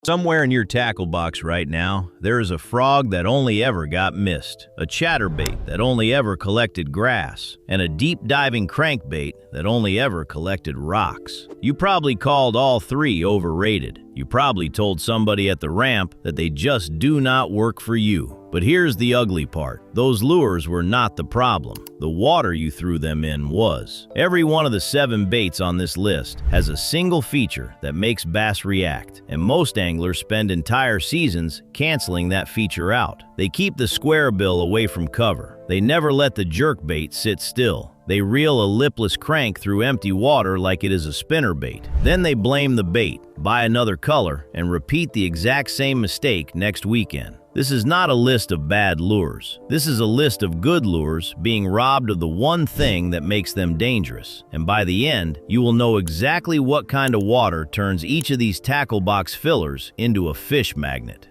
Somewhere in your tackle box right now, there is a frog that only ever got missed, a chatterbait that only ever collected grass, and a deep-diving crankbait that only ever collected rocks. You probably called all three overrated. You probably told somebody at the ramp that they just do not work for you. But here's the ugly part. Those lures were not the problem. The water you threw them in was. Every one of the 7 baits on this list has a single feature that makes bass react, and most anglers spend entire seasons canceling that feature out. They keep the squarebill away from cover. They never let the jerkbait sit still. They reel a lipless crank through empty water like it is a spinnerbait. Then they blame the bait, buy another color, and repeat the exact same mistake next weekend. This is not a list of bad lures. This is a list of good lures being robbed of the one thing that makes them dangerous. And by the end, you will know exactly what kind of water turns each of these tackle box fillers into a fish magnet.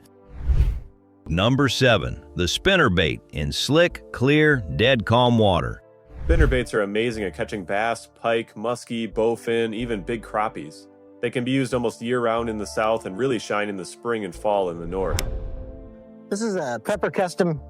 Number 7. The spinnerbait in slick, clear, dead calm water. Spinnerbaits are amazing at catching bass, pike, muskie, bowfin, even big crappies. They can be used almost year-round in the south and really shine in the spring and fall in the north. This is a Pepper Custom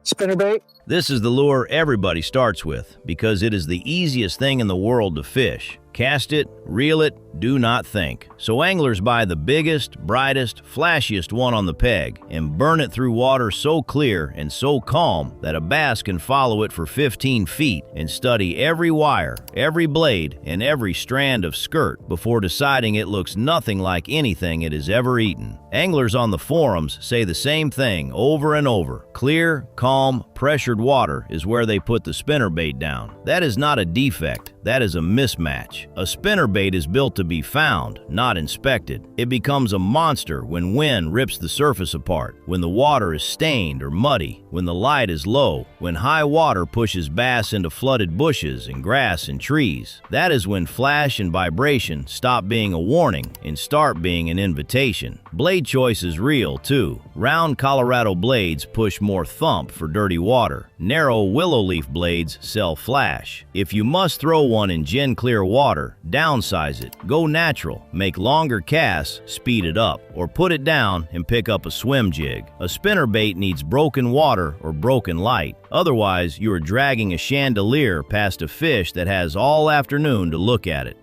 spinnerbait. This is the lure everybody starts with because it is the easiest thing in the world to fish. Cast it, reel it, do not think. So anglers buy the biggest, brightest, flashiest one on the peg and burn it through water so clear and so calm that a bass can follow it for 15 feet and study every wire, every blade, and every strand of skirt before deciding it looks nothing like anything it has ever eaten. Anglers on the forums say the same thing over and over. Clear, calm, pressured water is where they put the spinnerbait down. That is not a defect. That is a mismatch. A spinnerbait is built to be found, not inspected. It becomes a monster when wind rips the surface apart, when the water is stained or muddy, when the light is low, when high water pushes bass into flooded bushes and grass and trees. That is when flash and vibration stop being a warning and start being an invitation. Blade choice is real, too. Round Colorado blades push more thump for dirty water. Narrow willow leaf blades sell flash. If you must throw one in gin clear water, downsize it. Go natural. Make longer casts, speed it up. Or put it down and pick up a swim jig. A spinnerbait needs broken water or broken light. Otherwise, you are dragging a chandelier past a fish that has all afternoon to look at it.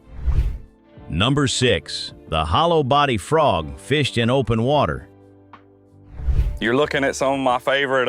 Number 6. The hollow body frog fished in open water. You're looking at some of my favorite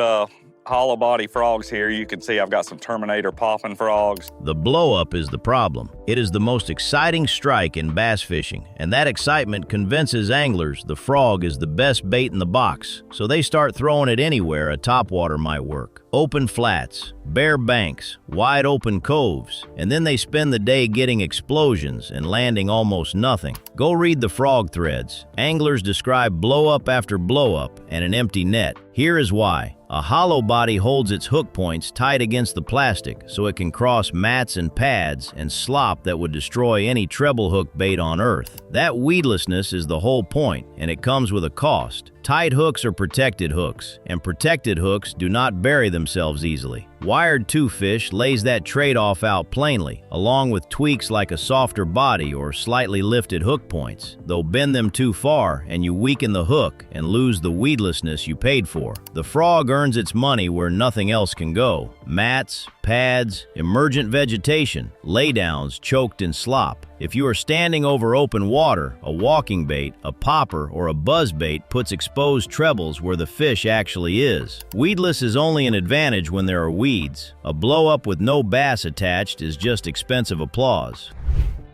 hollow body frogs here. You can see I've got some Terminator popping frogs. The blowup is the problem. It is the most exciting strike in bass fishing, and that excitement convinces anglers the frog is the best bait in the box, so they start throwing it anywhere a topwater might work. Open flats, bare banks, wide open coves, and then they spend the day getting explosions and landing almost nothing. Go read the frog threads. Anglers describe blowup after blowup and an empty net. Here is why. A hollow body holds its hook points tight against the plastic so it can cross mats and pads and slop that would destroy any treble hook bait on earth. That weedlessness is the whole point, and it comes with a cost. Tight hooks are protected hooks, and protected hooks do not bury themselves easily. Wired twofish lays that trade-off out plainly, along with tweaks like a softer body or slightly lifted hook points. Though bend them too far and you weaken the hook and lose the weedlessness you paid for. The frog earns its money where nothing else can go. Mats, pads, emergent vegetation, laydowns choked in slop. If you are standing over open water, a walking bait, a popper, or a buzz bait puts exposed trebles where the fish actually is. Weedless is only an advantage when there are weeds. A blow-up with no bass attached is just expensive applause.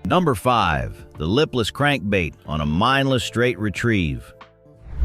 Number 5. The lipless crankbait on a mindless straight retrieve.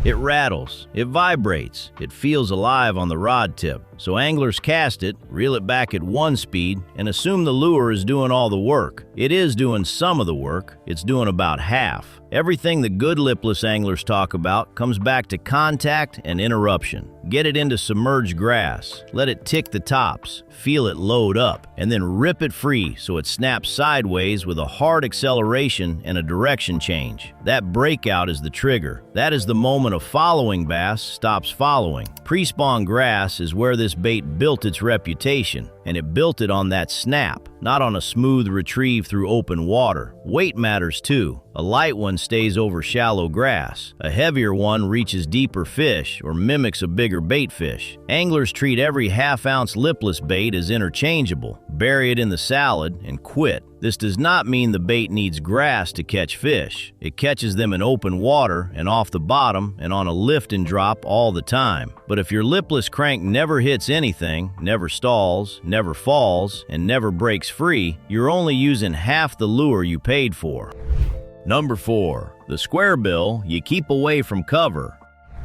It rattles, it vibrates, it feels alive on the rod tip. So anglers cast it, reel it back at 1 speed, and assume the lure is doing all the work. It is doing some of the work. It's doing about half. Everything the good lipless anglers talk about comes back to contact and interruption. Get it into submerged grass, let it tick the tops, feel it load up, and then rip it free so it snaps sideways with a hard acceleration and a direction change. That breakout is the trigger. That is the moment a following bass stops following. Pre-spawn grass is where this bait built its reputation. and it built it on that snap, not on a smooth retrieve through open water. Weight matters too. A light one stays over shallow grass. A heavier one reaches deeper fish or mimics a bigger bait fish. Anglers treat every half-ounce lipless bait as interchangeable, bury it in the salad, and quit. This does not mean the bait needs grass to catch fish. It catches them in open water and off the bottom and on a lift and drop all the time. But if your lipless crank never hits anything, never stalls, never falls, and never breaks free, you're only using half the lure you paid for. Number 4. The squarebill you keep away from cover.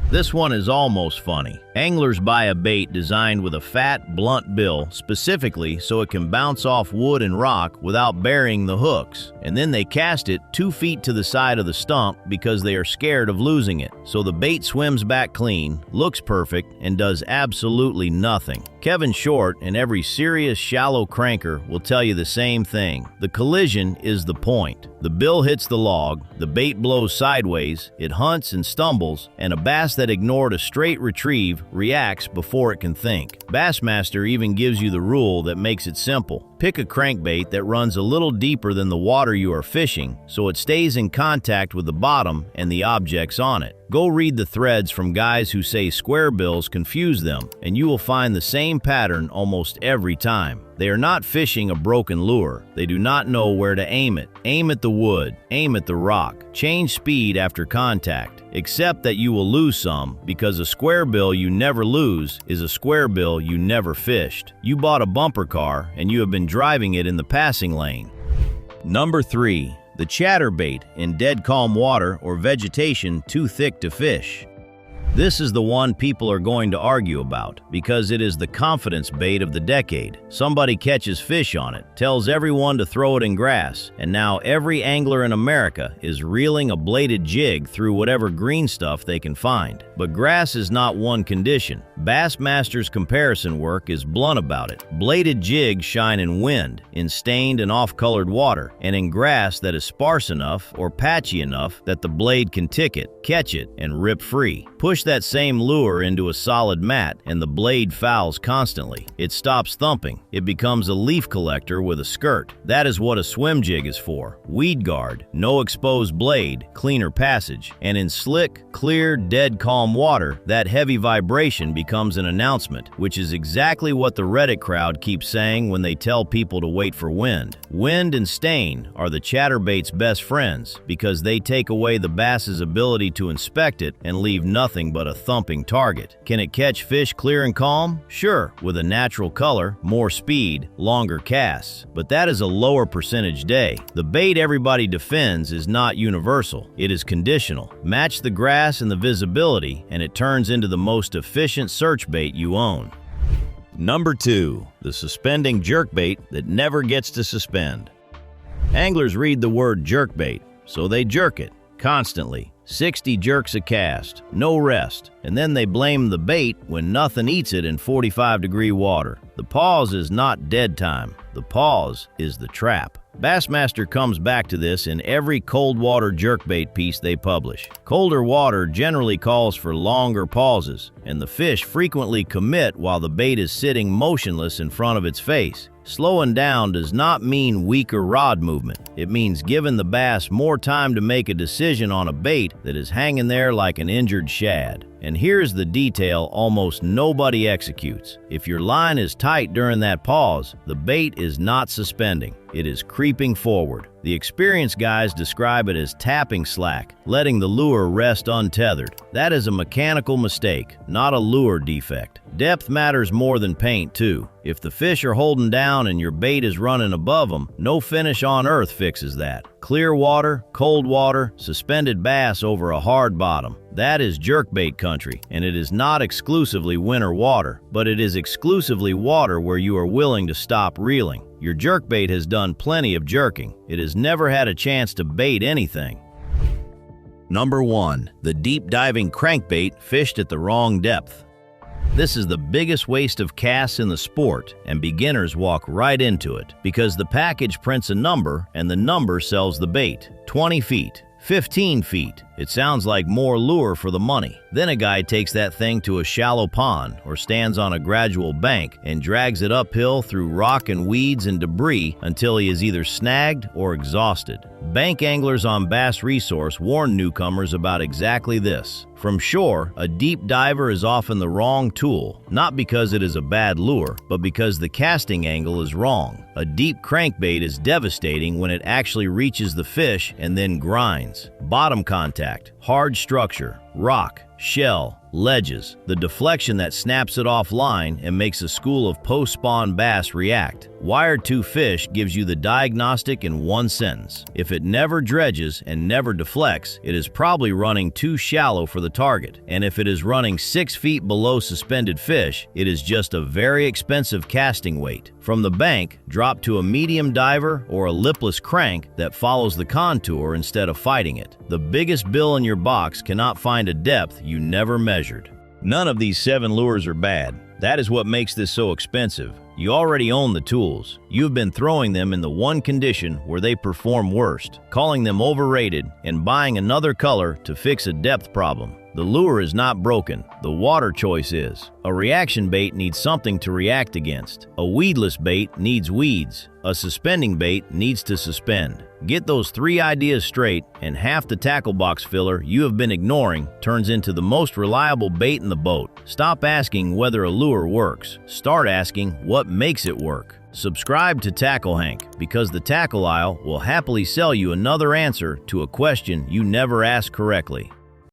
This one is almost funny. Anglers buy a bait designed with a fat, blunt bill specifically so it can bounce off wood and rock without burying the hooks. And then they cast it 2 feet to the side of the stump because they are scared of losing it. So the bait swims back clean, looks perfect, and does absolutely nothing. Kevin Short and every serious shallow cranker will tell you the same thing. The collision is the point. The bill hits the log, the bait blows sideways, it hunts and stumbles, and a bass that ignored a straight retrieve reacts before it can think. Bassmaster even gives you the rule that makes it simple. Pick a crankbait that runs a little deeper than the water you are fishing so it stays in contact with the bottom and the objects on it. Go read the threads from guys who say squarebills confuse them, and you will find the same pattern almost every time. They are not fishing a broken lure. They do not know where to aim it. Aim at the wood, aim at the rock, change speed after contact. Except that you will lose some, because a squarebill you never lose is a squarebill you never fished. You bought a bumper car and you have been driving it in the passing lane. Number 3. The ChatterBait in dead calm water or vegetation too thick to fish. This is the one people are going to argue about because it is the confidence bait of the decade. Somebody catches fish on it, tells everyone to throw it in grass, and now every angler in America is reeling a bladed jig through whatever green stuff they can find. But grass is not one condition. Bassmaster's comparison work is blunt about it. Bladed jigs shine in wind, in stained and off-colored water, and in grass that is sparse enough or patchy enough that the blade can tick it, catch it, and rip free. Push that same lure into a solid mat and the blade fouls constantly. It stops thumping. It becomes a leaf collector with a skirt. That is what a swim jig is for. Weed guard, no exposed blade, cleaner passage. And in slick, clear, dead calm water, that heavy vibration becomes an announcement, which is exactly what the Reddit crowd keeps saying when they tell people to wait for wind. Wind and stain are the ChatterBait's best friends because they take away the bass's ability to inspect it and leave nothing but a thumping target. Can it catch fish clear and calm? Sure, with a natural color, more speed, longer casts. But that is a lower percentage day. The bait everybody defends is not universal. It is conditional. Match the grass and the visibility, and it turns into the most efficient search bait you own. Number 2. The suspending jerkbait that never gets to suspend. Anglers read the word jerkbait, so they jerk it constantly. 60 jerks a cast, no rest, and then they blame the bait when nothing eats it in 45-degree water. The pause is not dead time. The pause is the trap. Bassmaster comes back to this in every cold water jerkbait piece they publish. Colder water generally calls for longer pauses, and the fish frequently commit while the bait is sitting motionless in front of its face. Slowing down does not mean weaker rod movement. It means giving the bass more time to make a decision on a bait that is hanging there like an injured shad. And here's the detail almost nobody executes. If your line is tight during that pause, the bait is not suspending. It is creeping forward. The experienced guys describe it as tapping slack, letting the lure rest untethered. That is a mechanical mistake, not a lure defect. Depth matters more than paint, too. If the fish are holding down and your bait is running above them, no finish on earth fixes that. Clear water, cold water, suspended bass over a hard bottom. That is jerkbait country, and it is not exclusively winter water, but it is exclusively water where you are willing to stop reeling. Your jerkbait has done plenty of jerking. It has never had a chance to bait anything. Number 1. The deep diving crankbait fished at the wrong depth. This is the biggest waste of casts in the sport, and beginners walk right into it because the package prints a number and the number sells the bait. 20 feet, 15 feet. It sounds like more lure for the money. Then a guy takes that thing to a shallow pond or stands on a gradual bank and drags it uphill through rock and weeds and debris until he is either snagged or exhausted. Bank anglers on Bass Resource warn newcomers about exactly this. From shore, a deep diver is often the wrong tool, not because it is a bad lure, but because the casting angle is wrong. A deep crankbait is devastating when it actually reaches the fish and then grinds. Bottom contact, hard structure, rock, shell, ledges, the deflection that snaps it offline and makes a school of post-spawn bass react. Wired to fish gives you the diagnostic in one sentence. If it never dredges and never deflects, it is probably running too shallow for the target. And if it is running 6 feet below suspended fish, it is just a very expensive casting weight. From the bank, drop to a medium diver or a lipless crank that follows the contour instead of fighting it. The biggest bill in your box cannot find a depth you never measured. None of these 7 lures are bad. That is what makes this so expensive. You already own the tools. You have been throwing them in the one condition where they perform worst, calling them overrated, and buying another color to fix a depth problem. The lure is not broken. The water choice is. A reaction bait needs something to react against. A weedless bait needs weeds. A suspending bait needs to suspend. Get those 3 ideas straight, and half the tackle box filler you have been ignoring turns into the most reliable bait in the boat. Stop asking whether a lure works. Start asking what makes it work. Subscribe to Tackle Hank, because the tackle aisle will happily sell you another answer to a question you never asked correctly.